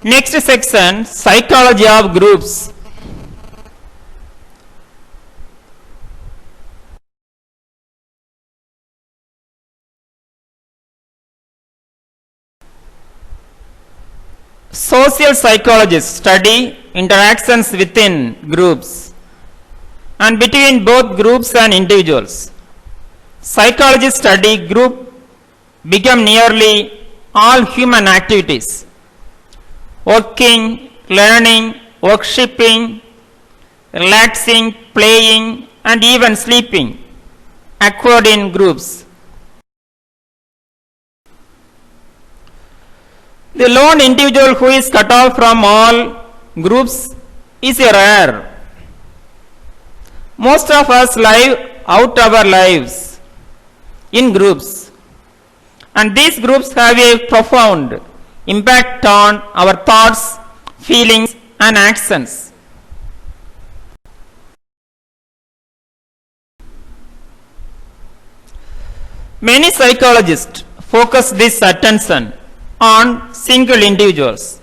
Next section, psychology of groups. Social psychologists study interactions within groups and between both groups and individuals. Psychologists study group become nearly all human activities. Working, learning, worshipping, relaxing, playing, and even sleeping occurred in groups. The lone individual who is cut off from all groups is rare. Most of us live out our lives in groups, and these groups have a profound impact on our thoughts, feelings, and actions. Many psychologists focus this attention on single individuals,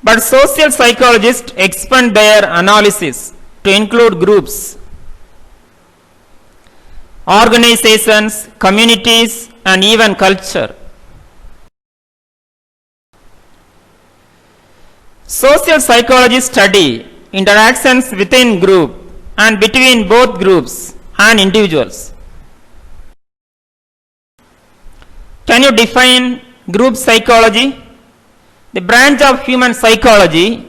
but social psychologists expand their analysis to include groups, organizations, communities, and even culture. Social psychologists study interactions within group and between both groups and individuals. Can you define group psychology? The branch of human psychology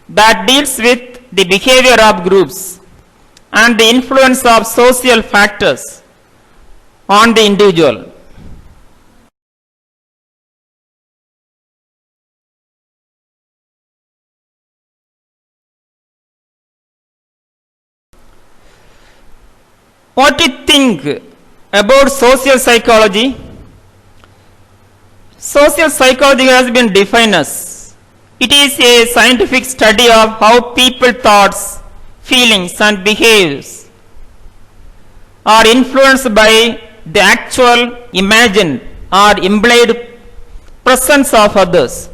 that deals with the behavior of groups and the influence of social factors on the individual. What do you think about social psychology? Social psychology has been defined as it is a scientific study of how people thoughts, feelings, and behaves are influenced by the actual, imagined, or implied presence of others.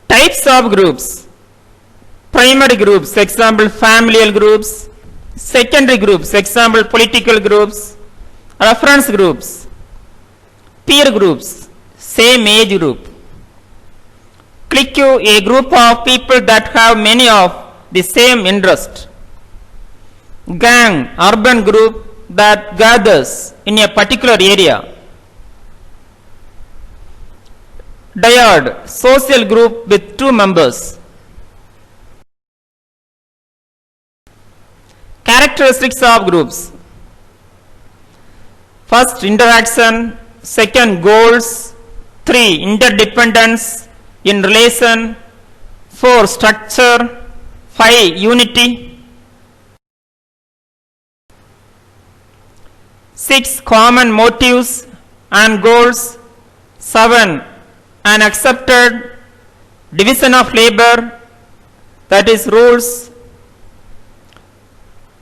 Types of groups. Primary groups, example familial groups. Secondary groups, example political groups. Reference groups. Peer groups, same age group. Clique, a group of people that have many of the same interest. Gang, urban group that gathers in a particular area. Dyad, social group with 2 members. Characteristics of groups. First, interaction. Second, goals. 3, interdependence in relation. 4, structure. 5, unity. 6, common motives and goals. 7, an accepted division of labor, that is rules.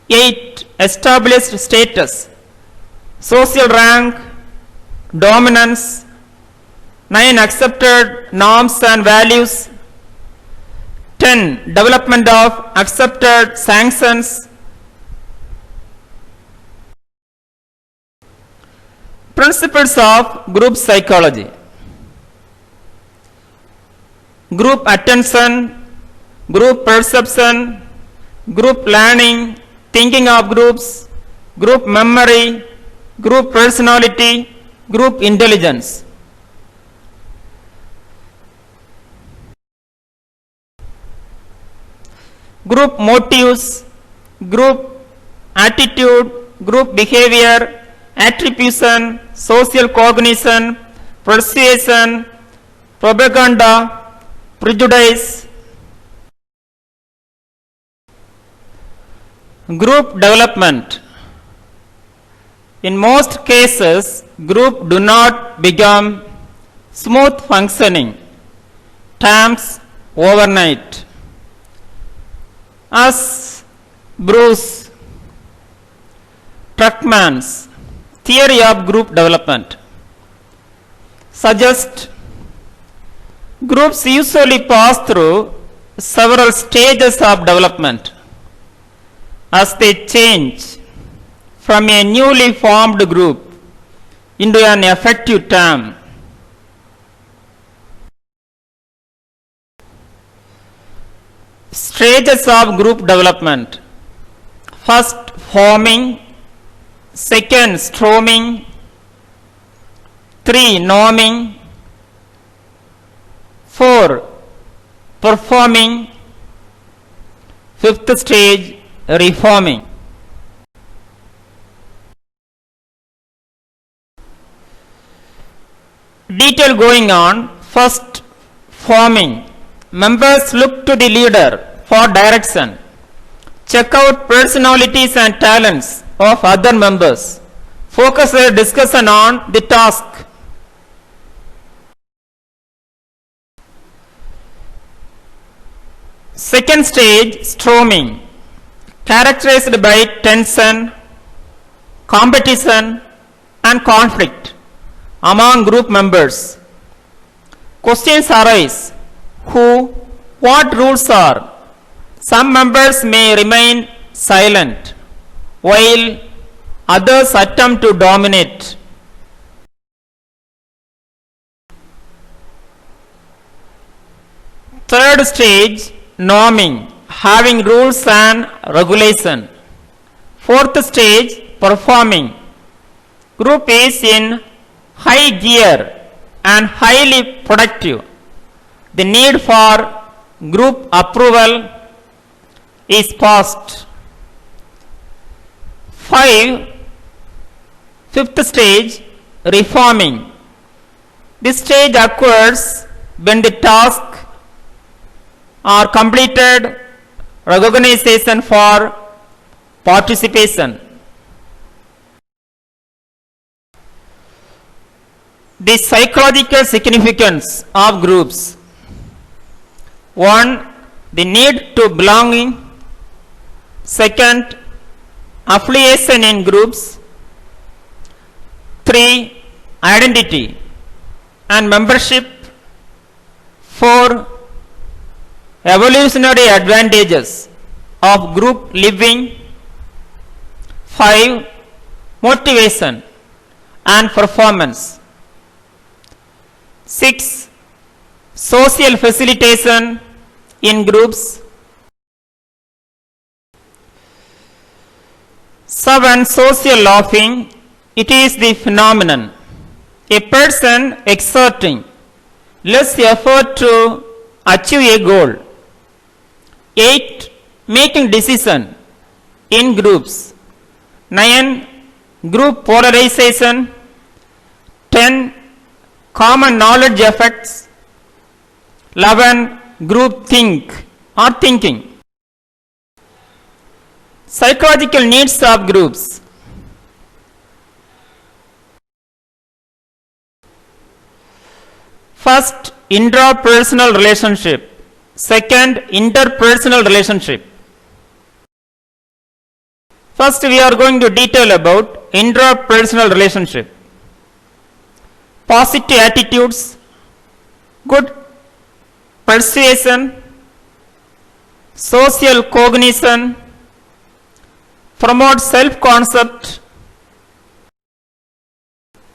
8, established status, social rank, dominance. 9, accepted norms and values. 10, development of accepted sanctions. Principles of group psychology. Group attention, group perception, group learning, thinking of groups, group memory, group personality, group intelligence. Group motives, group attitude, group behavior, attribution, social cognition, persuasion, propaganda, prejudice. Group development. In most cases, groups do not become smooth functioning terms overnight. As Bruce Truckman's theory of group development suggest groups usually pass through several stages of development as they change from a newly formed group into an effective term. Stages of group development. First, forming. Second, storming. 3, norming. 4, performing. Fifth stage, reforming. Detail going on. First, forming. Members look to the leader for direction. Check out personalities and talents of other members. Focus their discussion on the task. Second stage, storming. Characterized by tension, competition, and conflict among group members. Questions arise. Who, what rules are? Some members may remain silent, while others attempt to dominate. Third stage, norming, having rules and regulation. Fourth stage, performing. Group is in high gear and highly productive. The need for group approval is past. 5. Fifth stage, reforming. This stage occurs when the task are completed, recognition for participation. The psychological significance of groups. 1. The need to belonging. Second, affiliation in groups. 3. Identity and membership. 4. Evolutionary advantages of group living. 5. Motivation and performance. 6. Social facilitation in groups. 7. Social laughing. It is the phenomenon. A person exerting less effort to achieve a goal. 8. Making decision in groups. 9. Group polarization. 10. Common knowledge effects. 11. Group think or thinking. Psychological needs of groups. First, intrapersonal relationship. Second, interpersonal relationship. First, we are going to detail about intrapersonal relationship. Positive attitudes, good persuasion, social cognition, promote self-concept.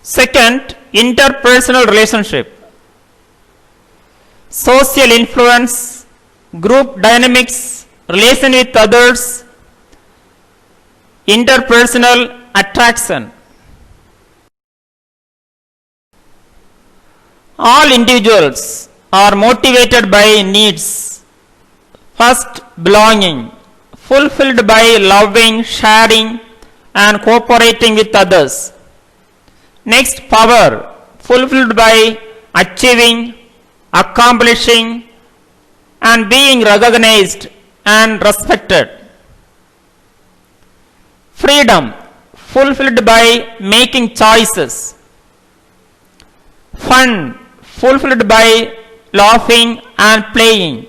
Second, interpersonal relationship. Social influence, group dynamics, relation with others, interpersonal attraction. All individuals are motivated by needs. First, belonging, fulfilled by loving, sharing, and cooperating with others. Next, power, fulfilled by achieving, accomplishing, and being recognized and respected. Freedom, fulfilled by making choices. Fun, fulfilled by laughing and playing.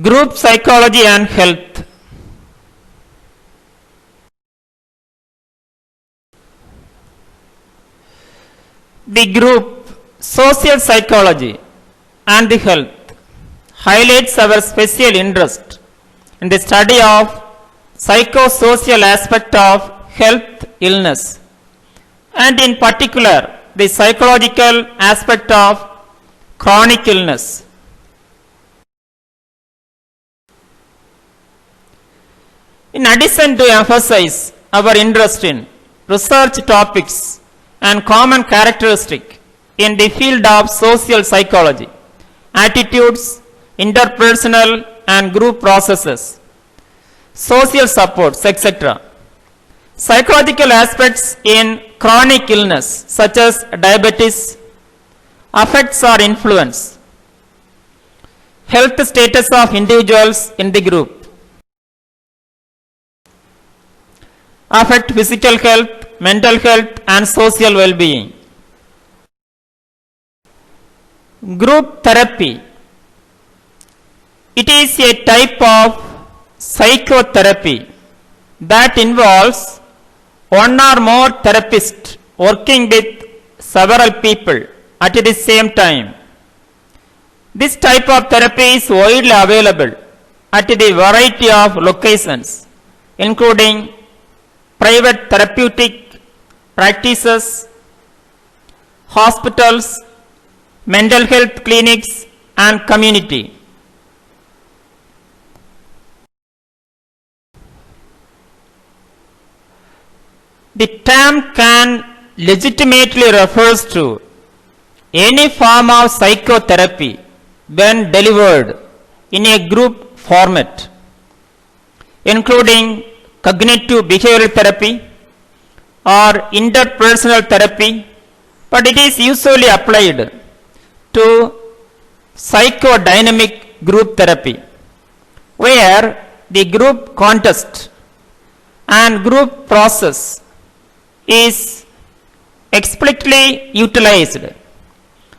Group psychology and health. The group Social Psychology and the Health highlights our special interest in the study of psychosocial aspect of health illness, and in particular the psychological aspect of chronic illness. In addition to emphasize our interest in research topics and common characteristics in the field of social psychology, attitudes, interpersonal and group processes, social supports, etc. Psychological aspects in chronic illness such as diabetes affects or influence health status of individuals in the group, affect physical health, mental health and social well-being. Group therapy. It is a type of psychotherapy that involves one or more therapists working with several people at the same time. This type of therapy is widely available at the variety of locations, including private therapeutic practices, hospitals, mental health clinics and community. The term can legitimately refers to any form of psychotherapy when delivered in a group format, including cognitive behavioral therapy or interpersonal therapy, but it is usually applied to psychodynamic group therapy, where the group context and group process is explicitly utilized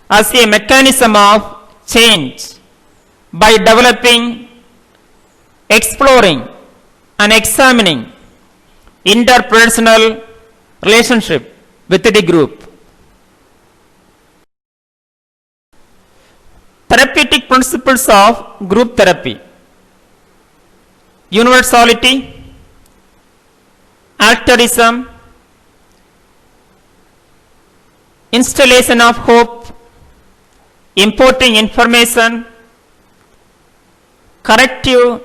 as a mechanism of change by developing, exploring and examining interpersonal relationship with the group. Therapeutic principles of group therapy: universality, altruism, installation of hope, importing information, corrective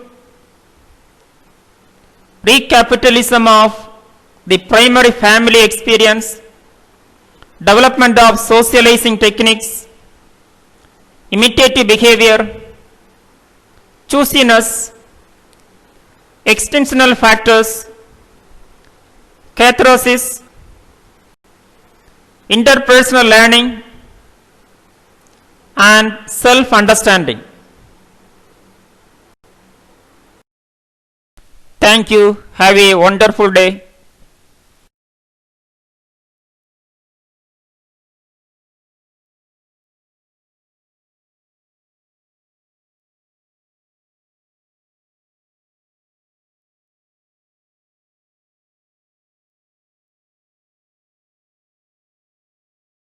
recapitalism of the primary family experience, development of socializing techniques, imitative behavior, choosiness, extensional factors, catharsis, interpersonal learning and self-understanding. Thank you. Have a wonderful day.